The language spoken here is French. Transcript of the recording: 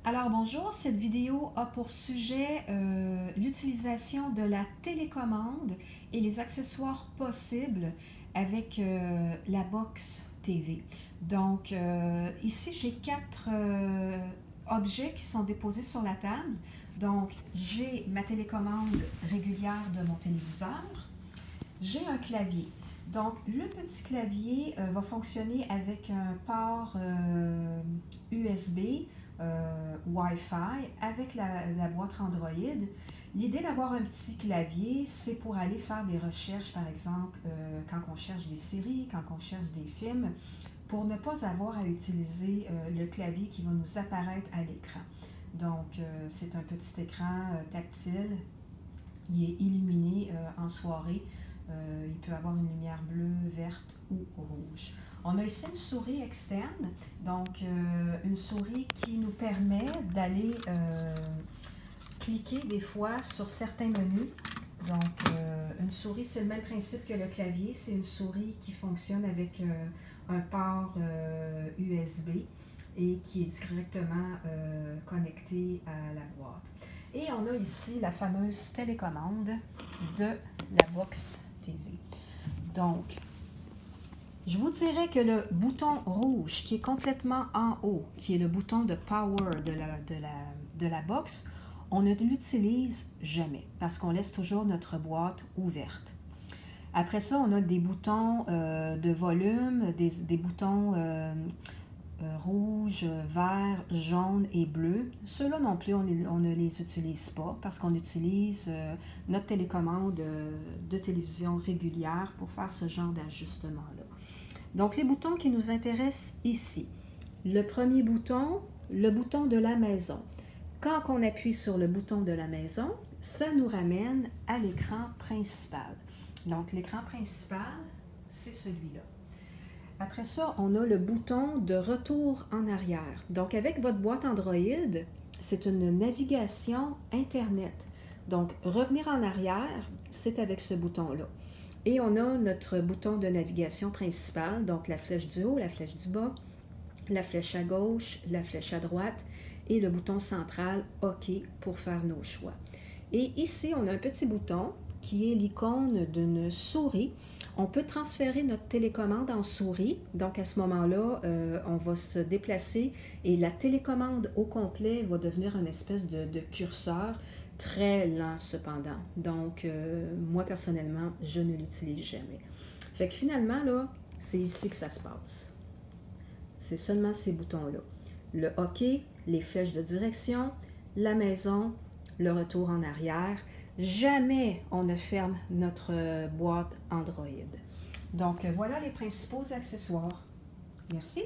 Alors bonjour, cette vidéo a pour sujet l'utilisation de la télécommande et les accessoires possibles avec la box TV. Donc ici j'ai quatre objets qui sont déposés sur la table. Donc j'ai ma télécommande régulière de mon téléviseur, j'ai un clavier. Donc, le petit clavier va fonctionner avec un port USB, Wi-Fi, avec la boîte Android. L'idée d'avoir un petit clavier, c'est pour aller faire des recherches, par exemple, quand on cherche des séries, quand on cherche des films, pour ne pas avoir à utiliser le clavier qui va nous apparaître à l'écran. Donc, c'est un petit écran tactile. Il est illuminé en soirée. Il peut avoir une lumière bleue, verte ou rouge. On a ici une souris externe, donc une souris qui nous permet d'aller cliquer des fois sur certains menus. Donc une souris, c'est le même principe que le clavier, c'est une souris qui fonctionne avec un port USB et qui est directement connecté à la boîte. Et on a ici la fameuse télécommande de la box TV. Donc, je vous dirais que le bouton rouge qui est complètement en haut, qui est le bouton de power de la box, on ne l'utilise jamais parce qu'on laisse toujours notre boîte ouverte. Après ça, on a des boutons de volume, des boutons rouge, vert, jaune et bleu. Ceux-là non plus, on ne les utilise pas parce qu'on utilise notre télécommande de télévision régulière pour faire ce genre d'ajustement-là. Donc, les boutons qui nous intéressent ici. Le premier bouton, le bouton de la maison. Quand on appuie sur le bouton de la maison, ça nous ramène à l'écran principal. Donc, l'écran principal, c'est celui-là. Après ça, on a le bouton de retour en arrière. Donc, avec votre boîte Android, c'est une navigation Internet. Donc, revenir en arrière, c'est avec ce bouton-là. Et on a notre bouton de navigation principal, donc la flèche du haut, la flèche du bas, la flèche à gauche, la flèche à droite et le bouton central OK pour faire nos choix. Et ici, on a un petit bouton qui est l'icône d'une souris. On peut transférer notre télécommande en souris. Donc, à ce moment-là, on va se déplacer et la télécommande au complet va devenir une espèce de curseur très lent cependant. Donc, moi, personnellement, je ne l'utilise jamais. Fait que finalement, là, c'est ici que ça se passe. C'est seulement ces boutons-là. Le OK, les flèches de direction, la maison, le retour en arrière. Jamais on ne ferme notre boîte Android. Donc, voilà les principaux accessoires. Merci.